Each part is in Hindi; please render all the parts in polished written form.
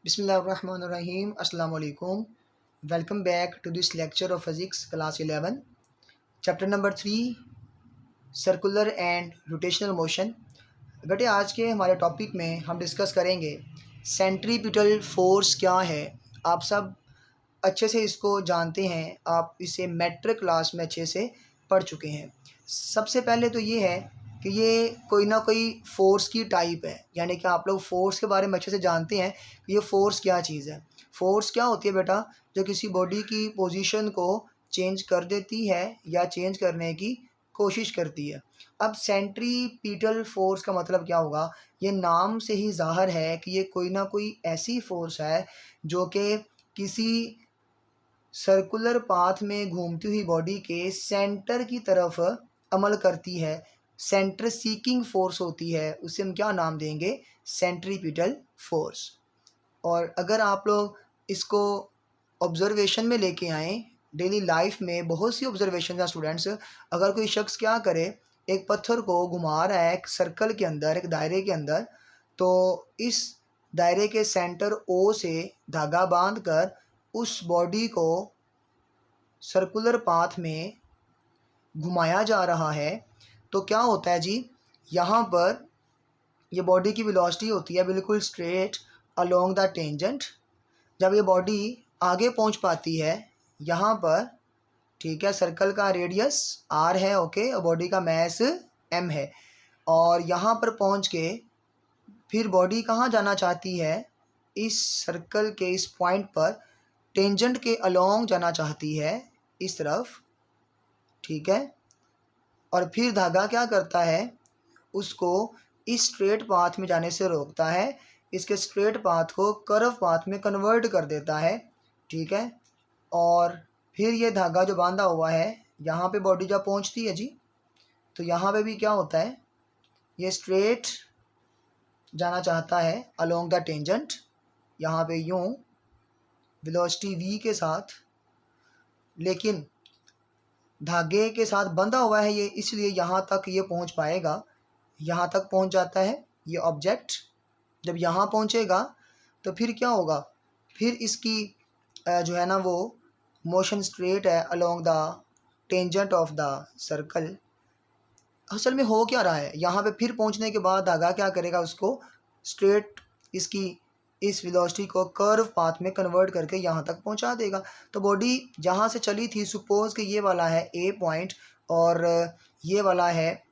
Bismillahirrahmanirrahim. Assalamu alaikum. Welcome back to this lecture of physics class 11. Chapter number 3 circular and rotational motion. बेटे आज के हमारे टॉपिक में हम डिस्कस करेंगे सेंट्रीपिटल फोर्स क्या है। आप सब अच्छे से इसको जानते हैं, आप इसे मैट्रिक क्लास में अच्छे से पढ़ चुके हैं। सबसे पहले तो ये है कि ये कोई ना कोई फ़ोर्स की टाइप है, यानी कि आप लोग फ़ोर्स के बारे में अच्छे से जानते हैं कि ये फ़ोर्स क्या चीज़ है। फ़ोर्स क्या होती है बेटा? जो किसी बॉडी की पोजीशन को चेंज कर देती है या चेंज करने की कोशिश करती है। अब सेंट्रीपिटल फोर्स का मतलब क्या होगा? ये नाम से ही ज़ाहिर है कि ये कोई ना कोई ऐसी फोर्स है जो कि किसी सर्कुलर पाथ में घूमती हुई बॉडी के सेंटर की तरफ अमल करती है। सेंटर सीकिंग फोर्स होती है, उसे हम क्या नाम देंगे? Centripetal force. और अगर आप लोग इसको ऑब्जर्वेशन में लेके आएँ, डेली लाइफ में बहुत सी ऑब्जर्वेशन हैं स्टूडेंट्स। अगर कोई शख्स क्या करे, एक पत्थर को घुमा रहा है एक सर्कल के अंदर, एक दायरे के अंदर, तो इस दायरे के सेंटर ओ से धागा बांध कर उस बॉडी को सर्कुलर पाथ में घुमाया जा रहा है, तो क्या होता है जी? यहाँ पर ये बॉडी की वेलोसिटी होती है बिल्कुल स्ट्रेट अलोंग द टेंजेंट। जब ये बॉडी आगे पहुँच पाती है यहाँ पर, ठीक है, सर्कल का रेडियस r है, ओके, और बॉडी का मैस m है, और यहाँ पर पहुँच के फिर बॉडी कहाँ जाना चाहती है? इस सर्कल के इस पॉइंट पर टेंजेंट के अलोंग जाना चाहती है, इस तरफ, ठीक है। और फिर धागा क्या करता है? उसको इस स्ट्रेट पाथ में जाने से रोकता है, इसके स्ट्रेट पाथ को कर्व पाथ में कन्वर्ट कर देता है, ठीक है। और फिर ये धागा जो बांधा हुआ है, यहाँ पे बॉडी जब पहुँचती है जी, तो यहाँ पे भी क्या होता है? ये स्ट्रेट जाना चाहता है अलोंग द टेंजेंट, यहाँ पे यूँ वेलोसिटी v के साथ, लेकिन धागे के साथ बंधा हुआ है ये, इसलिए यहाँ तक ये पहुँच पाएगा। यहाँ तक पहुँच जाता है ये ऑब्जेक्ट। जब यहाँ पहुँचेगा तो फिर क्या होगा? फिर इसकी जो है ना वो मोशन स्ट्रेट है along the tangent of the circle. असल में हो क्या रहा है? यहाँ पे फिर पहुँचने के बाद धागा क्या करेगा? उसको स्ट्रेट इसकी इस वेलोसिटी को कर्व पाथ में कन्वर्ट करके यहाँ तक पहुँचा देगा। तो बॉडी जहाँ से चली थी, सपोज़ कि ये वाला है ए पॉइंट और ये वाला है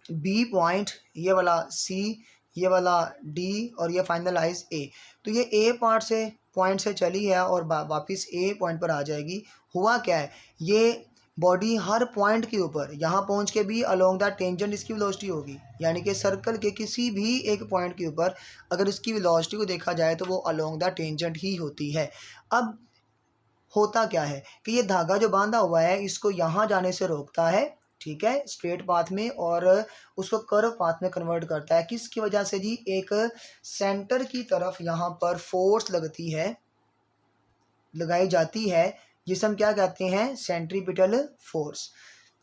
बी पॉइंट, ये वाला सी, ये वाला डी और ये फाइनलाइज ए। तो ये ए पार्ट से पॉइंट से चली है और वापस ए पॉइंट पर आ जाएगी। हुआ क्या है? ये बॉडी हर पॉइंट के ऊपर यहाँ पहुँच के भी अलोंग द टेंजेंट इसकी वेलोसिटी होगी, यानी कि सर्कल के किसी भी एक पॉइंट के ऊपर अगर इसकी वेलोसिटी को देखा जाए तो वो अलोंग द टेंजेंट ही होती है। अब होता क्या है कि ये धागा जो बांधा हुआ है इसको यहाँ जाने से रोकता है, ठीक है, स्ट्रेट पाथ में, और उसको कर्व पाथ में कन्वर्ट करता है। किसकी वजह से जी? एक सेंटर की तरफ यहाँ पर फोर्स लगती है, लगाई जाती है, जिसे हम क्या कहते हैं? Centripetal force.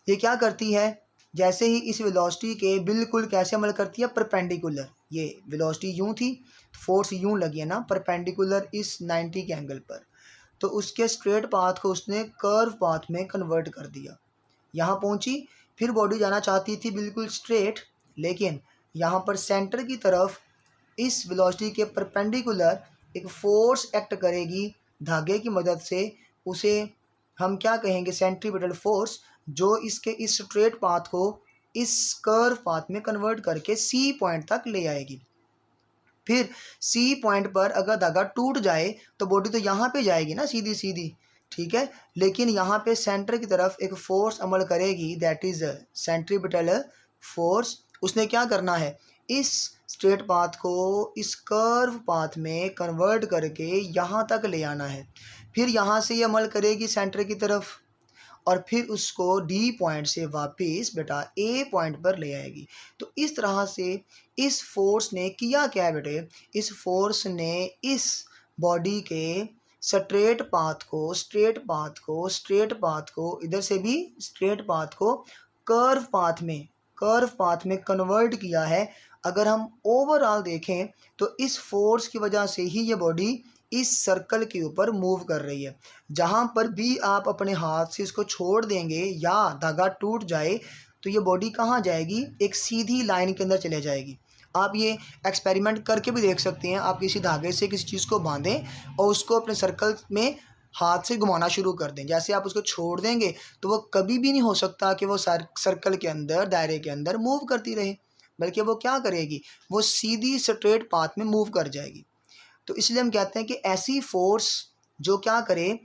ये क्या करती है? जैसे ही इस वेलोसिटी के बिल्कुल कैसे अमल करती है? परपेंडिकुलर। ये वेलोसिटी यूँ थी, फोर्स यूँ लगी है ना, परपेंडिकुलर इस 90 के एंगल पर, तो उसके स्ट्रेट पाथ को उसने कर्व पाथ में कन्वर्ट कर दिया। यहाँ पहुँची, फिर बॉडी जाना चाहती थी बिल्कुल स्ट्रेट, लेकिन यहाँ पर सेंटर की तरफ इस वेलोसिटी के परपेंडिकुलर एक फोर्स एक्ट करेगी धागे की मदद से। उसे हम क्या कहेंगे? सेंट्रीपिटल फोर्स, जो इसके इस स्ट्रेट पाथ को इस कर्व पाथ में कन्वर्ट करके सी पॉइंट तक ले आएगी। फिर सी पॉइंट पर अगर धागा टूट जाए तो बॉडी तो यहाँ पे जाएगी ना, सीधी सीधी, ठीक है, लेकिन यहाँ पे सेंटर की तरफ एक फोर्स अमल करेगी, दैट इज़ सेंट्रीपिटल फोर्स। उसने क्या करना है? इस स्ट्रेट पाथ को इस कर्व पाथ में कन्वर्ट करके यहाँ तक ले आना है। फिर यहाँ से ये अमल करेगी सेंटर की तरफ, और फिर उसको डी पॉइंट से वापस बेटा ए पॉइंट पर ले आएगी। तो इस तरह से इस फोर्स ने किया क्या है बेटे? इस फोर्स ने इस बॉडी के स्ट्रेट पाथ को इधर से भी स्ट्रेट पाथ को कर्व पाथ में कन्वर्ट किया है अगर हम ओवरऑल देखें तो इस फोर्स की वजह से ही ये बॉडी इस सर्कल के ऊपर मूव कर रही है। जहाँ पर भी आप अपने हाथ से इसको छोड़ देंगे या धागा टूट जाए तो ये बॉडी कहाँ जाएगी, एक सीधी लाइन के अंदर चले जाएगी। आप ये एक्सपेरिमेंट करके भी देख सकते हैं। आप किसी धागे से किसी चीज़ को बांधें और उसको अपने सर्कल में हाथ से घुमाना शुरू कर दें। जैसे आप उसको छोड़ देंगे तो वो कभी भी नहीं हो सकता कि वो सर्कल के अंदर, दायरे के अंदर मूव करती रहे, बल्कि वो क्या करेगी, वो सीधी स्ट्रेट पाथ में मूव कर जाएगी। तो इसलिए हम कहते हैं कि ऐसी फोर्स जो क्या करे,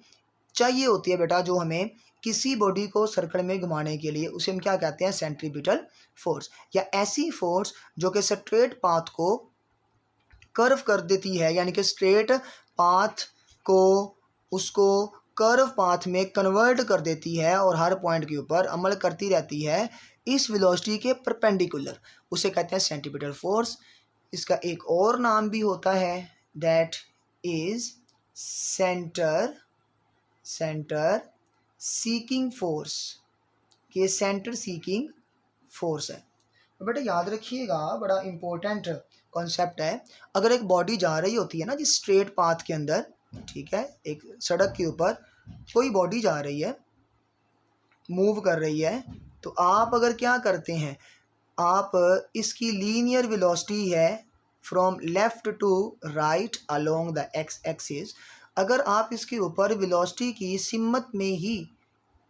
चाहिए होती है बेटा, जो हमें किसी बॉडी को सर्कल में घुमाने के लिए, उसे हम क्या कहते हैं, सेंट्रीपिटल फोर्स। या ऐसी फोर्स जो कि स्ट्रेट पाथ को कर्व कर देती है, यानी कि स्ट्रेट पाथ को उसको कर्व पाथ में कन्वर्ट कर देती है और हर पॉइंट के ऊपर अमल करती रहती है इस वेलोसिटी के परपेंडिकुलर, उसे कहते हैं सेंट्रीपिटल फोर्स। इसका एक और नाम भी होता है, that is centre seeking force. ये सेंटर सीकिंग फोर्स है। तो बेटा याद रखिएगा, बड़ा इंपॉर्टेंट कॉन्सेप्ट है। अगर एक बॉडी जा रही होती है ना जिस स्ट्रेट पाथ के अंदर, ठीक है, एक सड़क के ऊपर कोई बॉडी जा रही है, मूव कर रही है, तो आप अगर क्या करते हैं, आप इसकी लीनियर वेलोसिटी है from left to right along the X axis, अगर आप इसके ऊपर वेलोसिटी की सिमत में ही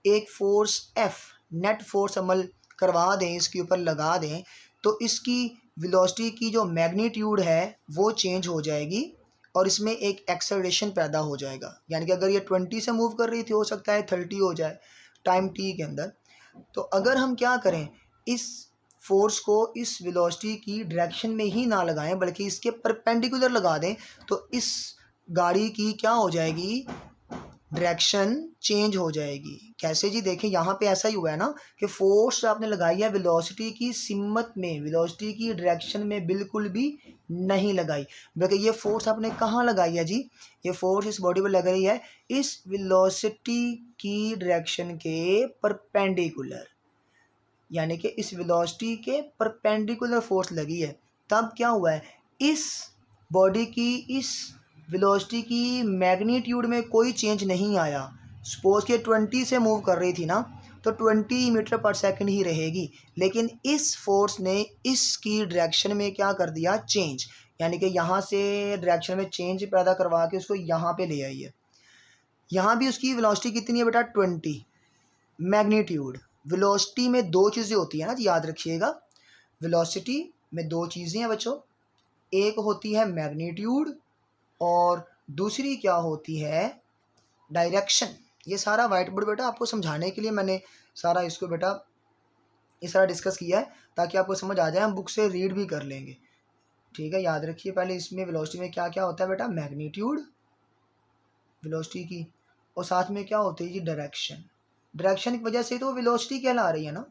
एक फोर्स एफ, नेट फोर्स अमल करवा दें, इसके ऊपर लगा दें, तो इसकी वेलोसिटी की जो मैग्नीट्यूड है वो चेंज हो जाएगी और इसमें एक एक्सेलरेशन पैदा हो जाएगा। यानी कि अगर ये 20 से मूव कर रही थी, हो सकता है 30 हो जाए टाइम टी के अंदर। तो अगर हम क्या करें, इस फोर्स को इस वेलोसिटी की डायरेक्शन में ही ना लगाएं बल्कि इसके परपेंडिकुलर लगा दें, तो इस गाड़ी की क्या हो जाएगी, डायरेक्शन चेंज हो जाएगी। कैसे जी, देखें यहाँ पे ऐसा ही हुआ है ना कि फोर्स आपने लगाई है वेलोसिटी की सिमत में, वेलोसिटी की डायरेक्शन में बिल्कुल भी नहीं लगाई, बल्कि ये फोर्स आपने कहाँ लगाई है जी, ये फोर्स इस बॉडी पर लग रही है इस वेलोसिटी की डायरेक्शन के परपेंडिकुलर, यानी कि इस वेलोसिटी के परपेंडिकुलर फोर्स लगी है। तब क्या हुआ है, इस बॉडी की इस वेलोसिटी की मैग्नीट्यूड में कोई चेंज नहीं आया। सपोज के 20 से मूव कर रही थी ना, तो 20 मीटर पर सेकंड ही रहेगी, लेकिन इस फोर्स ने इसकी डायरेक्शन में क्या कर दिया, चेंज, यानी कि यहाँ से डायरेक्शन में चेंज पैदा करवा के उसको यहाँ पे ले आई है। यहाँ भी उसकी वेलोसिटी कितनी है बेटा, 20। मैग्नीट्यूड, वेलोसिटी में दो चीज़ें होती हैं ना जी, याद रखिएगा, वेलोसिटी में दो चीज़ें हैं बच्चों, एक होती है मैग्नीट्यूड और दूसरी क्या होती है, डायरेक्शन। ये सारा वाइट बोर्ड बेटा आपको समझाने के लिए मैंने सारा इसको बेटा ये सारा डिस्कस किया है, ताकि आपको समझ आ जाए, हम बुक से रीड भी कर लेंगे, ठीक है। याद रखिए, पहले इसमें वेलोसिटी में क्या क्या होता है बेटा, मैग्नीट्यूड वेलोसिटी की, और साथ में क्या होती है जी, डायरेक्शन। डायरेक्शन की वजह से तो वेलोसिटी कहला रही है ना।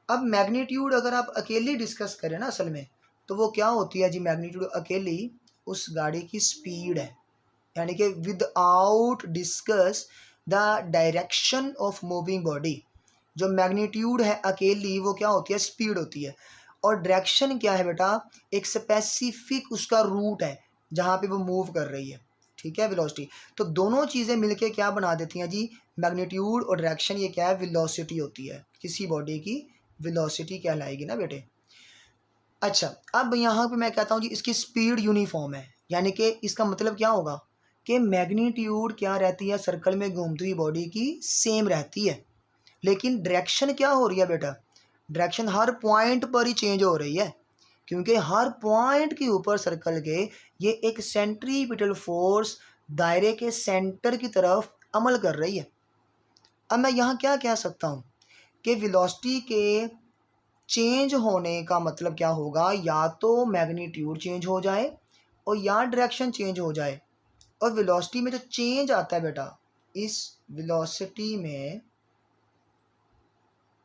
अब मैग्नीट्यूड अगर आप अकेली डिस्कस करें ना, असल में तो वो क्या होती है जी, मैग्नीट्यूड अकेली उस गाड़ी की स्पीड है, यानी कि without discuss the direction of moving body. जो मैग्नीट्यूड है अकेली वो क्या होती है, स्पीड होती है। और डायरेक्शन क्या है बेटा, एक स्पेसिफिक उसका रूट है जहाँ पे वो मूव कर रही है, ठीक है, वेलोसिटी। तो दोनों चीज़ें मिलके क्या बना देती हैं जी, मैग्नीट्यूड और डायरेक्शन, ये क्या है, वेलोसिटी होती है, किसी बॉडी की वेलोसिटी कहलाएगी ना बेटे। अच्छा, अब यहाँ पे मैं कहता हूँ जी इसकी स्पीड यूनिफॉर्म है, यानी कि इसका मतलब क्या होगा कि मैग्नीट्यूड क्या रहती है, सर्कल में घूमती हुई बॉडी की सेम रहती है, लेकिन डायरेक्शन क्या हो रही है बेटा, डायरेक्शन हर पॉइंट पर ही चेंज हो रही है, क्योंकि हर पॉइंट के ऊपर सर्कल के ये एक सेंट्रीपिटल फोर्स दायरे के सेंटर की तरफ अमल कर रही है। अब मैं यहाँ क्या कह सकता हूँ कि वेलोसिटी के चेंज होने का मतलब क्या होगा, या तो मैग्नीट्यूड चेंज हो जाए और या डायरेक्शन चेंज हो जाए। और वेलोसिटी में जो चेंज आता है बेटा, इस वेलोसिटी में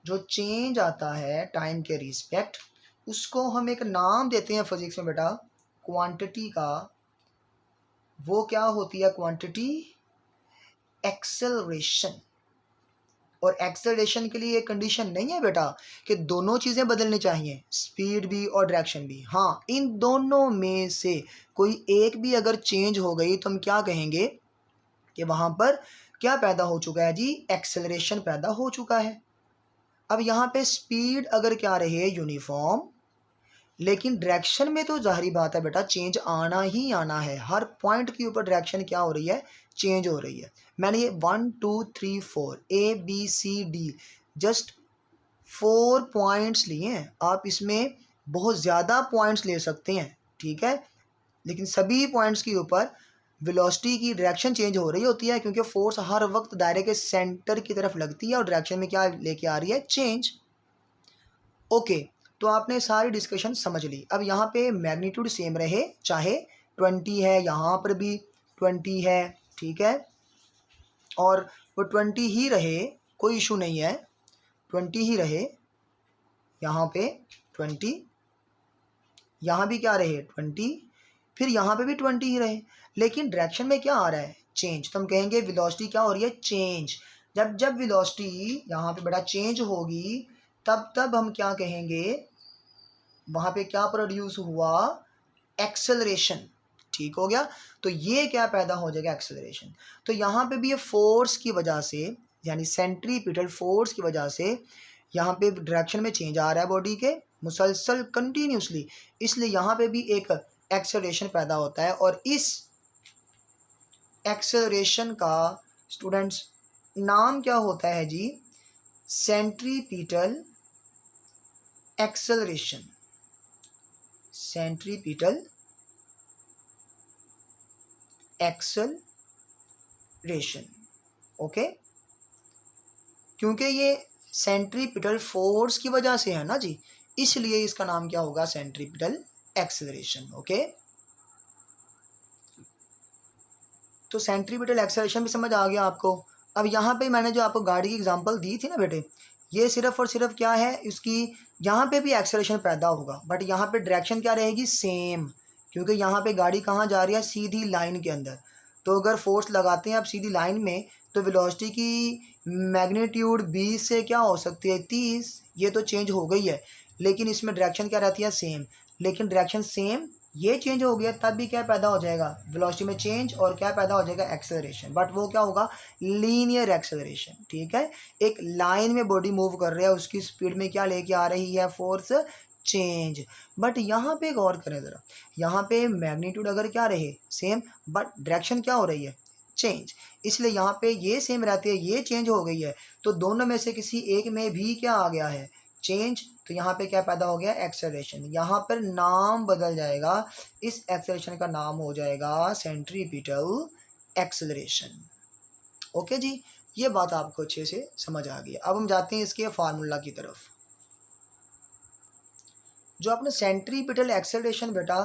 जो चेंज आता है टाइम के रिस्पेक्ट, उसको हम एक नाम देते हैं फिजिक्स में बेटा, क्वांटिटी का। वो क्या होती है क्वांटिटी, एक्सेलरेशन। और एक्सेलरेशन के लिए एक कंडीशन नहीं है बेटा कि दोनों चीज़ें बदलनी चाहिए, स्पीड भी और डायरेक्शन भी। हाँ, इन दोनों में से कोई एक भी अगर चेंज हो गई तो हम क्या कहेंगे कि वहाँ पर क्या पैदा हो चुका है जी, एक्सेलरेशन पैदा हो चुका है। अब यहाँ पे स्पीड अगर क्या रहे यूनिफॉर्म, लेकिन डायरेक्शन में तो जाहिर बात है बेटा चेंज आना ही आना है। हर पॉइंट के ऊपर डायरेक्शन क्या हो रही है, चेंज हो रही है। मैंने ये 1 2 3 4 ABCD जस्ट 4 पॉइंट्स लिए हैं। आप इसमें बहुत ज़्यादा पॉइंट्स ले सकते हैं, ठीक है, लेकिन सभी पॉइंट्स के ऊपर वेलोसिटी की डायरेक्शन चेंज हो रही होती है, क्योंकि फोर्स हर वक्त दायरे के सेंटर की तरफ लगती है और डायरेक्शन में क्या लेके आ रही है, चेंज। ओके, तो आपने सारी डिस्कशन समझ ली। अब यहाँ पे मैग्नीट्यूड सेम रहे, चाहे 20 है, यहाँ पर भी 20 है, ठीक है, और वो 20 ही रहे, कोई इशू नहीं है, 20 ही रहे, यहाँ पे 20, यहाँ भी क्या रहे 20, फिर यहाँ पे भी 20 ही रहे, लेकिन डायरेक्शन में क्या आ रहा है, चेंज। तो हम कहेंगे वेलोसिटी क्या हो रही है, चेंज। जब जब वेलोसिटी यहाँ पे बड़ा चेंज होगी तब तब हम क्या कहेंगे, वहाँ पे क्या प्रोड्यूस हुआ, एक्सेलरेशन। ठीक हो गया, तो ये क्या पैदा हो जाएगा, एक्सेलरेशन। तो यहाँ पे भी ये फोर्स की वजह से, यानी सेंट्रीपिटल फोर्स की वजह से यहाँ पे डायरेक्शन में चेंज आ रहा है बॉडी के मुसलसल कंटिन्यूसली, इसलिए यहाँ पे भी एक एक्सेलरेशन पैदा होता है। और इस एक्सेलरेशन का स्टूडेंट्स नाम क्या होता है जी, centripetal acceleration. Centripetal acceleration, okay, क्योंकि ये सेंट्रीपिटल फोर्स की वजह से है ना जी, इसलिए इसका नाम क्या होगा, सेंट्रीपिटल एक्सेलरेशन। ओके, तो सेंट्रीपिटल एक्सेलरेशन भी समझ आ गया आपको। अब यहाँ पे मैंने जो आपको गाड़ी की एग्जांपल दी थी ना बेटे, ये सिर्फ और सिर्फ क्या है, इसकी यहाँ पे भी एक्सेलरेशन पैदा होगा, बट यहाँ पे डायरेक्शन क्या रहेगी, सेम, क्योंकि यहाँ पे गाड़ी कहाँ जा रही है, सीधी लाइन के अंदर। तो अगर फोर्स लगाते हैं आप सीधी लाइन में, तो वेलोसिटी की मैग्नीट्यूड 20 से क्या हो सकती है, 30, ये तो चेंज हो गई है, लेकिन इसमें डायरेक्शन क्या रहती है, सेम। लेकिन डायरेक्शन सेम, ये चेंज हो गया, तब भी क्या पैदा हो जाएगा, वेलोसिटी में चेंज, और क्या पैदा हो जाएगा, एक्सेलरेशन। बट वो क्या होगा, लीनियर एक्सेलरेशन। ठीक है, एक लाइन में बॉडी मूव कर रहा है, उसकी स्पीड में क्या लेके आ रही है, फोर्स चेंज। बट यहाँ पे गौर करें ज़रा, यहाँ पे मैग्नीट्यूड अगर क्या रहे सेम, बट डायरेक्शन क्या हो रही है, चेंज, इसलिए यहाँ पे ये सेम रहती है, ये चेंज हो गई है, तो दोनों में से किसी एक में भी क्या आ गया है, चेंज। तो यहाँ पे क्या पैदा हो गया, एक्सेलरेशन। यहाँ पर नाम बदल जाएगा, इस एक्सेलरेशन का नाम हो जाएगा सेंट्रीपिटल एक्सेलरेशन। ओके जी, ये बात आपको अच्छे से समझ आ गई। अब हम जाते हैं इसके फार्मूला की तरफ। जो आपने सेंट्रीपिटल एक्सेलरेशन बेटा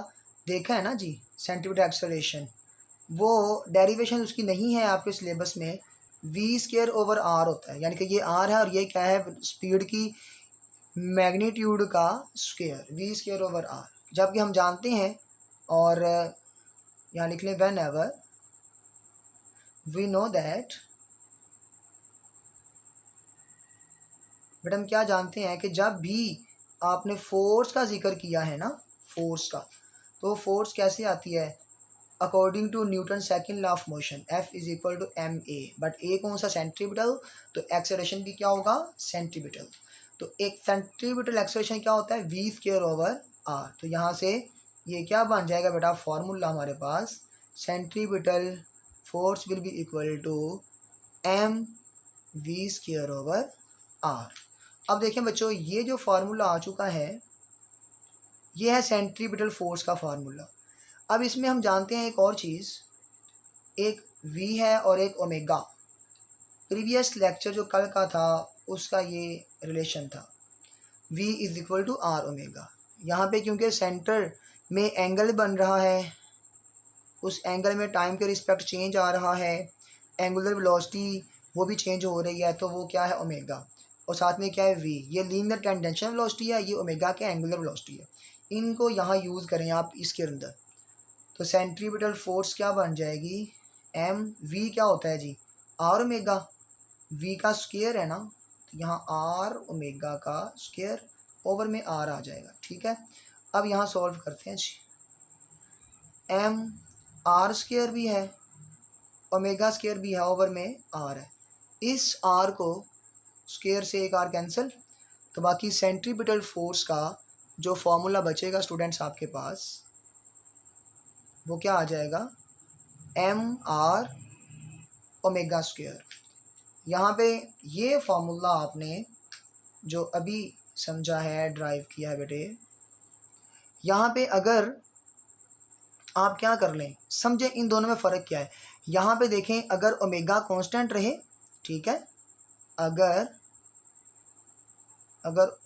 देखा है ना जी, सेंट्रीपिटल एक्सेलरेशन, वो डेरिवेशन उसकी नहीं है आपके सिलेबस में, v²/r होता है, यानी कि ये r है और ये क्या है, स्पीड की मैग्नीट्यूड का स्क्वायर, v²/r। जबकि हम जानते हैं, और यहाँ लिख लें, whenever we know that, but हम क्या जानते हैं कि जब भी आपने फोर्स का जिक्र किया है ना, फोर्स का, तो फोर्स कैसे आती है, according to Newton second law of motion, F=ma। But ए कौन सा, सेंट्रीपिटल, तो एक्सेलरेशन भी क्या होगा, सेंट्रीपिटल। तो एक सेंट्रीपिटल एक्सेलरेशन क्या होता है, v²/r। तो यहाँ से ये क्या बन जाएगा बेटा, फॉर्मूला हमारे पास, centripetal force will be equal to mv²/r। अब देखें बच्चों, ये जो फार्मूला आ चुका है, ये है सेंट्रीपिटल फोर्स का फार्मूला। अब इसमें हम जानते हैं एक और चीज़, एक v है और एक ओमेगा। प्रीवियस लेक्चर जो कल का था उसका ये रिलेशन था, v=r⍵। यहाँ पे क्योंकि सेंटर में एंगल बन रहा है, उस एंगल में टाइम के रिस्पेक्ट चेंज आ रहा है, एंगुलर वेलोसिटी वो भी चेंज हो रही है, तो वो क्या है, ओमेगा, और साथ में क्या है, v। ये लीनियर टेंजेंशियल वेलोसिटी है, ये ओमेगा के एंगुलर वेलोसिटी है। इनको यहाँ यूज़ करें आप इसके अंदर, तो सेंट्रीपिटल फोर्स क्या बन जाएगी, m v क्या होता है जी, r⍵, वी का स्क्वायर है ना, तो यहाँ आर ओमेगा का स्क्वायर ओवर में आर आ जाएगा। ठीक है, अब यहाँ सॉल्व करते हैं जी। एम आर स्क्वायर भी है, ओमेगा स्क्वायर भी है, ओवर में आर है। इस आर को स्क्वायर से एक आर कैंसिल, तो बाकी सेंट्रीपिटल फोर्स का जो फॉर्मूला बचेगा स्टूडेंट्स आपके पास, वो क्या आ जाएगा, एम आर ओमेगा स्क्वायर। यहाँ पे ये फॉर्मूला आपने जो अभी समझा है, ड्राइव किया है बेटे, यहाँ पे अगर आप क्या कर लें, समझें इन दोनों में फ़र्क क्या है। यहाँ पे देखें, अगर ओमेगा कांस्टेंट रहे, ठीक है, अगर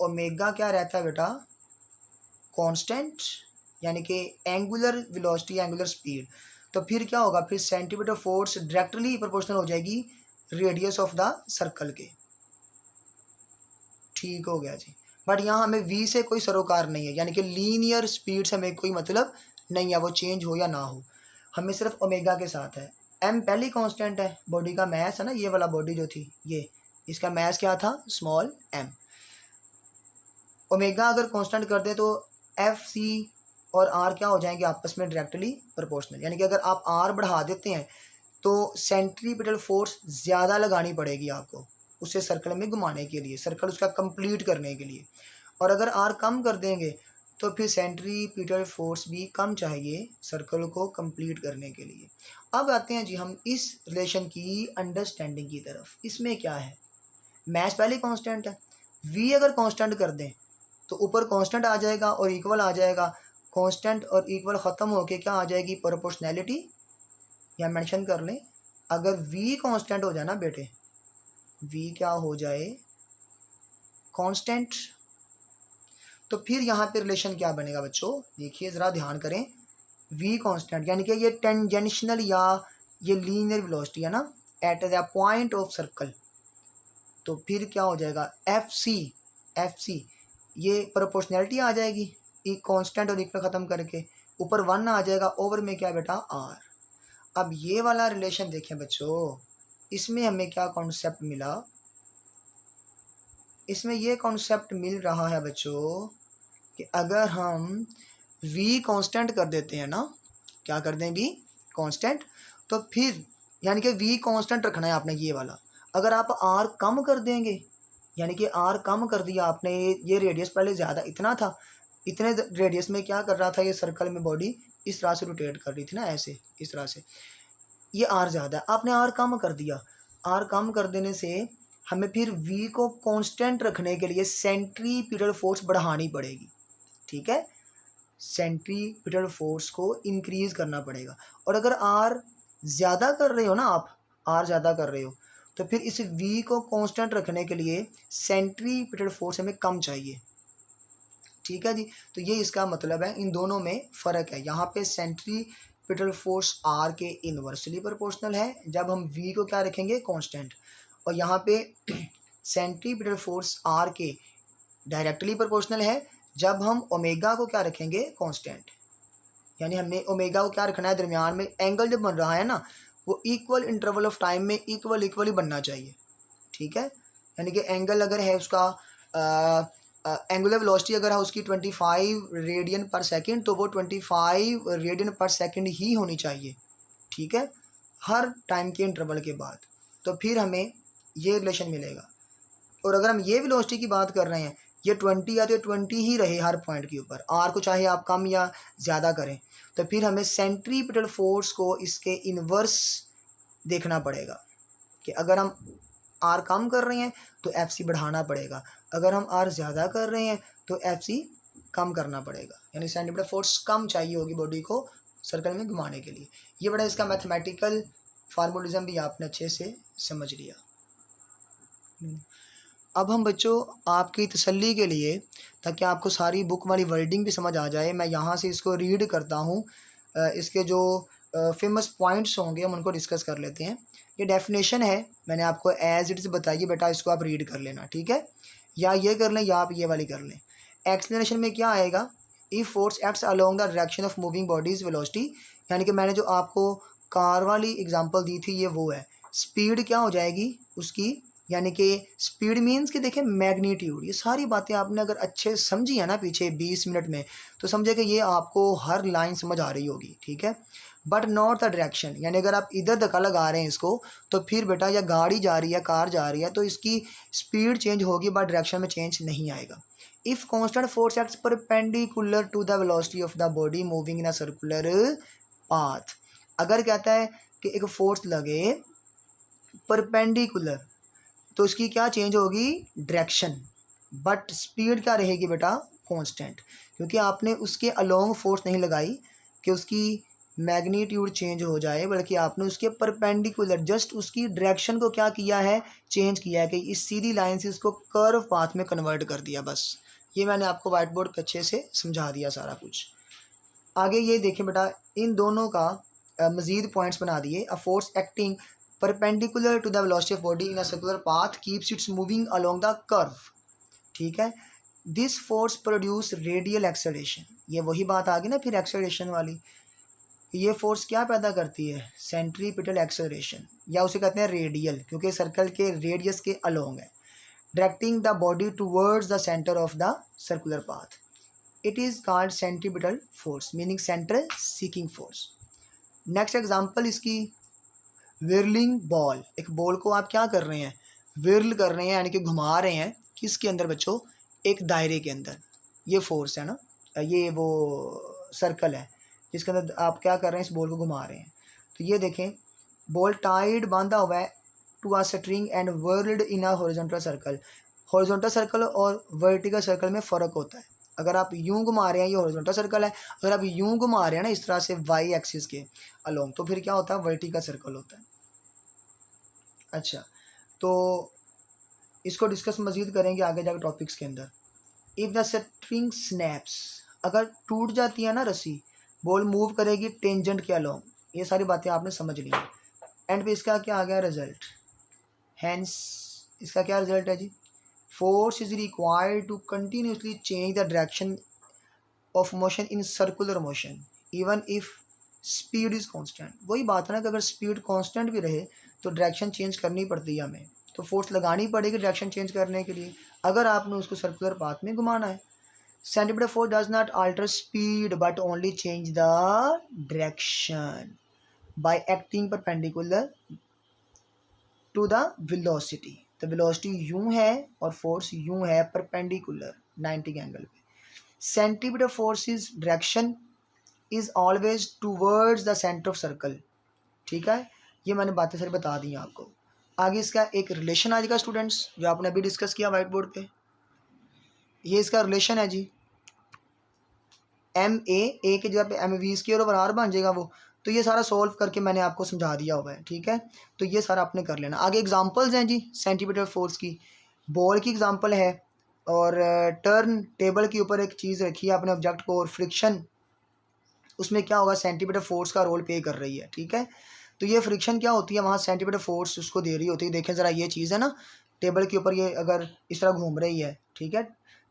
ओमेगा क्या रहता है बेटा, कांस्टेंट, यानी कि एंगुलर वेलोसिटी, एंगुलर स्पीड, तो फिर क्या होगा, फिर सेंटीमीटर फोर्स डायरेक्टली प्रोपोर्शनल हो जाएगी रेडियस ऑफ द सर्कल के। ठीक हो गया जी। बट यहाँ हमें v से कोई सरोकार नहीं है, यानी कि लीनियर स्पीड से हमें कोई मतलब नहीं है, वो चेंज हो या ना हो, हमें सिर्फ ओमेगा के साथ है। m पहली कांस्टेंट है, बॉडी का मैस है ना, ये वाला बॉडी जो थी, ये इसका मैस क्या था, स्मॉल m। ओमेगा अगर कांस्टेंट कर दे तो एफ सी और आर क्या हो जाएंगे, आपस में डायरेक्टली प्रोपोर्शनल, यानी कि अगर आप आर बढ़ा देते हैं तो सेंट्रीपिटल फोर्स ज़्यादा लगानी पड़ेगी आपको उसे सर्कल में घुमाने के लिए, सर्कल उसका कंप्लीट करने के लिए। और अगर आर कम कर देंगे तो फिर सेंट्रीपिटल फोर्स भी कम चाहिए सर्कल को कंप्लीट करने के लिए। अब आते हैं जी हम इस रिलेशन की अंडरस्टैंडिंग की तरफ। इसमें क्या है, मैस पहले कांस्टेंट है, v अगर कांस्टेंट कर दें तो ऊपर कांस्टेंट आ जाएगा और इक्वल आ जाएगा, कांस्टेंट और इक्वल ख़त्म होके क्या आ जाएगी, प्रोपोर्शनैलिटी। या मेंशन कर लें, अगर v कांस्टेंट हो जाए ना बेटे, v क्या हो जाए, कांस्टेंट, तो फिर यहाँ पे रिलेशन क्या बनेगा बच्चों, देखिए ज़रा ध्यान करें, v कांस्टेंट यानी कि ये टेंजेंशनल या ये लीनियर वेलोसिटी है ना at the point of circle, तो फिर क्या हो जाएगा, एफ सी ये प्रोपोर्शनैलिटी आ जाएगी, एक कांस्टेंट और इक्वल ख़त्म करके ऊपर 1 आ जाएगा, ओवर में क्या बेटा, आर। अब ये वाला रिलेशन देखें बच्चों, इसमें हमें क्या कॉन्सेप्ट मिला, इसमें ये कॉन्सेप्ट मिल रहा है बच्चों कि अगर हम v कांस्टेंट कर देते हैं ना, क्या कर दें, v कांस्टेंट, तो फिर यानी कि v कांस्टेंट रखना है आपने ये वाला। अगर आप r कम कर देंगे, यानी कि r कम कर दिया आपने, ये रेडियस पहले ज़्यादा इतना था, इतने रेडियस में क्या कर रहा था, ये सर्कल में बॉडी इस तरह से रोटेट कर रही थी ना, ऐसे इस तरह से, ये r ज़्यादा, आपने r कम कर दिया। r कम कर देने से हमें फिर v को कांस्टेंट रखने के लिए सेंट्रीपिटल फोर्स बढ़ानी पड़ेगी। ठीक है, सेंट्रीपिटल फोर्स को इंक्रीज़ करना पड़ेगा। और अगर r ज़्यादा कर रहे हो ना आप, r ज़्यादा कर रहे हो, तो फिर इस v को कांस्टेंट रखने के लिए सेंट्रीपिटल फोर्स हमें कम चाहिए। ठीक है जी, तो ये इसका मतलब है, इन दोनों में फ़र्क है। यहाँ पे सेंट्रीपिटल फोर्स r के इन्वर्सली प्रोपोर्शनल है जब हम v को क्या रखेंगे, कांस्टेंट, और यहाँ पे सेंट्रीपिटल फोर्स r के डायरेक्टली प्रोपोर्शनल है जब हम ओमेगा को क्या रखेंगे, कांस्टेंट। यानी हमने ओमेगा को क्या रखना है, दरमियान में एंगल जब बन रहा है ना, वो इक्वल इंटरवल ऑफ टाइम में इक्वली बनना चाहिए। ठीक है, यानी कि एंगल अगर है उसका एंगुलर वेलोसिटी अगर है उसकी 25 रेडियन पर सेकंड, तो वो 25 रेडियन पर सेकंड ही होनी चाहिए। ठीक है, हर टाइम के इंटरवल के बाद, तो फिर हमें ये रिलेशन मिलेगा। और अगर हम ये वेलोसिटी की बात कर रहे हैं, ये 20 या तो 20 ही रहे हर पॉइंट के ऊपर, आर को चाहे आप कम या ज़्यादा करें, तो फिर हमें सेंट्रीपिटल फोर्स को इसके इन्वर्स देखना पड़ेगा कि अगर हम आर कम कर रहे हैं तो एफ सी बढ़ाना पड़ेगा, अगर हम आर ज़्यादा कर रहे हैं तो एफ सी कम करना पड़ेगा, यानी सेंट्रीपिटल फोर्स कम चाहिए होगी बॉडी को सर्कल में घुमाने के लिए। ये बड़ा इसका मैथमेटिकल फार्मूलिज्म भी आपने अच्छे से समझ लिया। अब हम बच्चों आपकी तसल्ली के लिए, ताकि आपको सारी बुक वाली वर्डिंग भी समझ आ जाए, मैं यहाँ से इसको रीड करता हूँ, इसके जो फेमस पॉइंट्स होंगे हम उनको डिस्कस कर लेते हैं। ये डेफिनेशन है, मैंने आपको एज इट इज़ बताइए बेटा, इसको आप रीड कर लेना। ठीक है, या ये कर लें या आप ये वाली कर लें। एक्सप्लेनेशन में क्या आएगा, if force acts along the direction of moving bodies velocity, यानी कि मैंने जो आपको कार वाली एग्जांपल दी थी ये वो है, स्पीड क्या हो जाएगी उसकी यानी कि स्पीड मीन्स कि देखें मैग्नीट्यूड। ये सारी बातें आपने अगर अच्छे समझी है ना पीछे 20 मिनट में, तो समझे कि ये आपको हर लाइन समझ आ रही होगी, ठीक है। बट नॉट द डायरेक्शन, यानी अगर आप इधर धक्का लगा रहे हैं इसको, तो फिर बेटा या गाड़ी जा रही है, कार जा रही है, तो इसकी स्पीड चेंज होगी बट डायरेक्शन में चेंज नहीं आएगा। If constant force acts perpendicular to the velocity of the body moving in a circular path, अगर कहता है कि एक फोर्स लगे परपेंडिकुलर, तो इसकी क्या चेंज होगी, डायरेक्शन, बट स्पीड क्या रहेगी बेटा, कांस्टेंट, क्योंकि आपने उसके अलोंग फोर्स नहीं लगाई कि उसकी मैग्नीट्यूड चेंज हो जाए, बल्कि आपने उसके परपेंडिकुलर जस्ट उसकी डायरेक्शन को क्या किया है, चेंज किया है, कि इस सीधी लाइन से इसको कर्व पाथ में कन्वर्ट कर दिया। बस ये मैंने आपको व्हाइट बोर्ड पे अच्छे से समझा दिया सारा कुछ। आगे ये देखें बेटा, इन दोनों का मज़ीद पॉइंट्स बना दिए। A force acting perpendicular to the velocity of body in a circular path keeps it moving along the curve, ठीक है। this force produce radial acceleration, ये वही बात आ गई ना फिर एक्सेलरेशन वाली। ये फोर्स क्या पैदा करती है, सेंट्रीपिटल एक्सेलरेशन, या उसे कहते हैं रेडियल, क्योंकि सर्कल के रेडियस के अलोंग है। Directing the body towards the centre of the circular path, it is called centripetal force, meaning centre seeking force. Next example इसकी, विरलिंग बॉल, एक बॉल को आप क्या कर रहे हैं, विरल कर रहे हैं, यानी कि घुमा रहे हैं, किसके अंदर बच्चों, एक दायरे के अंदर। ये फोर्स है ना, ये वो सर्कल है जिसके अंदर आप क्या कर रहे हैं, इस बॉल को घुमा रहे हैं। तो ये देखें, बॉल टाइड बांधा हुआ है to a string and whirled in a horizontal circle. Horizontal circle और वर्टिकल सर्कल में फ़र्क होता है। अगर आप यूं घुमा रहे हैं, ये हॉरिजॉन्टल सर्कल है, अगर आप यूं घुमा रहे हैं ना इस तरह से वाई एक्सिस के अलोंग, तो फिर क्या होता है, वर्टिकल सर्कल होता है। अच्छा, तो इसको डिस्कस मज़ीद करेंगे आगे जाकर टॉपिक्स के अंदर। इफ़ द स्ट्रिंग स्नैप्स, अगर टूट जाती है ना रस्सी, बॉल मूव करेगी टेंजेंट के अलोंग। ये सारी बातें आपने समझ ली। एंड पे इसका क्या आ गया रिजल्ट, हैंस इसका क्या रिजल्ट है जी, force is required to continuously change the direction of motion in circular motion even if speed is constant. वही बात है ना कि अगर स्पीड कांस्टेंट भी रहे तो डायरेक्शन चेंज करनी पड़ती है हमें, तो फोर्स लगानी पड़ेगी डायरेक्शन चेंज करने के लिए, अगर आपने उसको सर्कुलर पाथ में घुमाना है। Centimetre force does not alter speed but only change the direction by acting perpendicular to the velocity. तो वेलोसिटी यूं है और फोर्स यूं है परपेंडिकुलर 90 के एंगल पे। Centimetre force is direction is always towards the centre of circle, ठीक है। ये मैंने बातें सारी बता दी हैं आपको। आगे इसका एक रिलेशन आ जाएगा स्टूडेंट्स, जो आपने अभी डिस्कस किया व्हाइट बोर्ड पे। ये इसका रिलेशन है जी, ए के जगह पे M V square over R बन जाएगा वो। तो ये सारा सॉल्व करके मैंने आपको समझा दिया हुआ है, ठीक है। तो ये सारा आपने कर लेना। आगे एग्जांपल्स हैं जी सेंटीमीटर फोर्स की, बॉल की एग्जांपल है, और टर्न टेबल के ऊपर एक चीज़ रखी है आपने ऑब्जेक्ट को, और फ्रिक्शन उसमें क्या होगा, सेंटीमीटर फोर्स का रोल प्ले कर रही है, ठीक है। तो ये फ्रिक्शन क्या होती है, वहाँ सेंटीमीटर फोर्स उसको दे रही होती है। देखें ज़रा, ये चीज़ है ना टेबल के ऊपर, ये अगर इस तरह घूम रही है, ठीक है,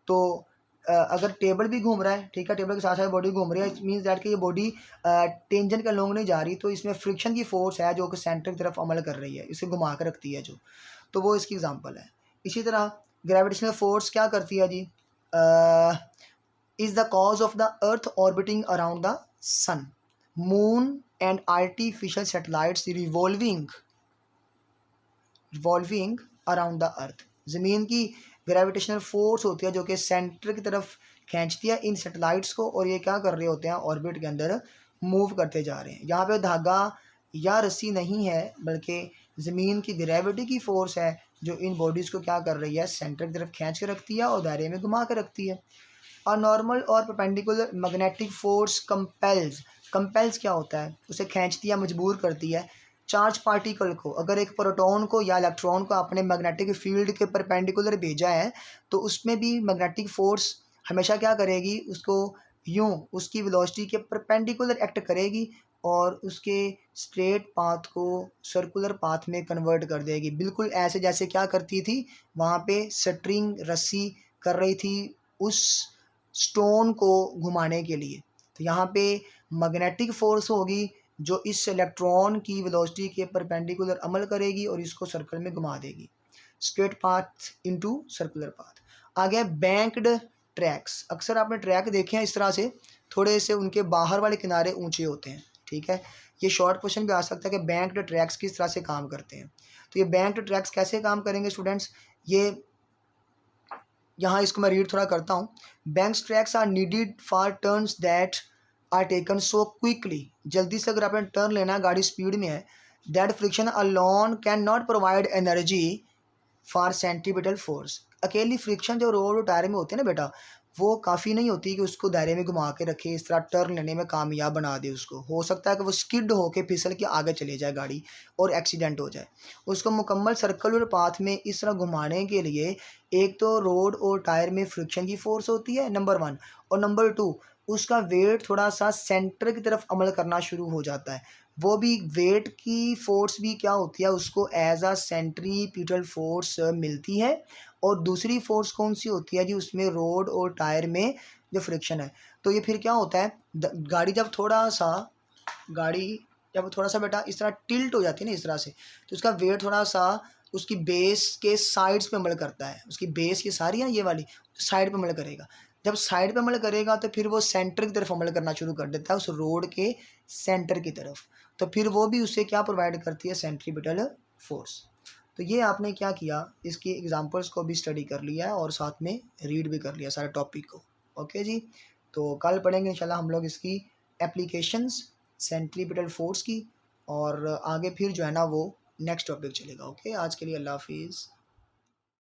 तो अगर टेबल भी घूम रहा है, ठीक है, टेबल के साथ साथ बॉडी घूम रही है, इट मीन्स दैट कि ये बॉडी टेंजेंट के लॉन्ग नहीं जा रही, तो इसमें फ्रिक्शन की फोर्स है जो कि सेंटर की तरफ अमल कर रही है, इसे घुमा कर रखती है जो, तो वो इसकी एग्जांपल है। इसी तरह ग्रेविटेशनल फोर्स क्या करती है जी, is the cause of the earth orbiting around the sun, moon and artificial satellites revolving around the earth. ज़मीन की ग्रेविटेशनल फोर्स होती है जो कि सेंटर की तरफ खींचती है इन सैटेलाइट्स को, और ये क्या कर रहे होते हैं, ऑर्बिट के अंदर मूव करते जा रहे हैं। यहाँ पे धागा या रस्सी नहीं है, बल्कि ज़मीन की ग्रेविटी की फोर्स है जो इन बॉडीज़ को क्या कर रही है, सेंटर की तरफ खींच के रखती है और दायरे में घुमा कर रखती है। और नॉर्मल और परपेंडिकुलर मैग्नेटिक फोर्स कंपेल्स क्या होता है, उसे खींचती है, मजबूर करती है चार्ज पार्टिकल को। अगर एक प्रोटॉन को या इलेक्ट्रॉन को आपने मैग्नेटिक फील्ड के परपेंडिकुलर भेजा है, तो उसमें भी मैग्नेटिक फोर्स हमेशा क्या करेगी, उसको यूं उसकी वेलोसिटी के परपेंडिकुलर एक्ट करेगी और उसके स्ट्रेट पाथ को सर्कुलर पाथ में कन्वर्ट कर देगी, बिल्कुल ऐसे जैसे क्या करती थी वहाँ पे स्ट्रिंग रस्सी कर रही थी उस स्टोन को घुमाने के लिए। तो यहाँ पे मैग्नेटिक फोर्स होगी जो इस इलेक्ट्रॉन की वेलोसिटी के परपेंडिकुलर अमल करेगी और इसको सर्कल में घुमा देगी। Straight path into circular path. आगे बैंक्ड ट्रैक्स, अक्सर आपने ट्रैक देखे हैं इस तरह से, थोड़े से उनके बाहर वाले किनारे ऊंचे होते हैं, ठीक है। ये शॉर्ट क्वेश्चन भी आ सकता है कि बैंक्ड ट्रैक्स किस तरह से काम करते हैं। तो ये बैंक्ड ट्रैक्स कैसे काम करेंगे स्टूडेंट्स, ये यहाँ इसको मैं रीड थोड़ा करता हूँ। Banks tracks are needed for turns that are taken so quickly, जल्दी से अगर आपने टर्न लेना है, गाड़ी स्पीड में है, that friction alone can not provide energy for centripetal force. अकेली फ्रिक्शन जो रोड और टायर में होती है ना बेटा, वो काफ़ी नहीं होती कि उसको दायरे में घुमा के रखे, इस तरह टर्न लेने में कामयाब बना दे उसको। हो सकता है कि वो स्किड होके फिसल के आगे चले जाए गाड़ी और एक्सीडेंट हो जाए। उसको मुकम्मल सर्कुलर पाथ में इस तरह घुमाने के लिए एक तो रोड और टायर में फ्रिक्शन की फोर्स होती है, नंबर 1, और नंबर 2 उसका वेट थोड़ा सा सेंटर की तरफ अमल करना शुरू हो जाता है। वो भी वेट की फोर्स भी क्या होती है, उसको एज अ सेंट्रीपिटल फोर्स मिलती है। और दूसरी फोर्स कौन सी होती है जी, उसमें रोड और टायर में जो फ्रिक्शन है। तो ये फिर क्या होता है, गाड़ी जब थोड़ा सा बेटा इस तरह टिल्ट हो जाती है ना इस तरह से, तो उसका वेट थोड़ा सा उसकी बेस के साइड्स पे अमल करता है। उसकी बेस ये सारी है, ये वाली साइड पे अमल करेगा। जब साइड पे अमल करेगा तो फिर वो सेंटर की तरफ अमल करना शुरू कर देता है, उस रोड के सेंटर की तरफ। तो फिर वो भी उसे क्या प्रोवाइड करती है, सेंट्रीपिटल फोर्स। तो ये आपने क्या किया, इसकी एग्जांपल्स को भी स्टडी कर लिया है और साथ में रीड भी कर लिया सारे टॉपिक को। ओके जी, तो कल पढ़ेंगे इंशाल्लाह हम लोग इसकी एप्लीकेशंस सेंट्रीपिटल फोर्स की, और आगे फिर जो है ना वो नेक्स्ट टॉपिक चलेगा। ओके, आज के लिए अल्लाह हाफिज़।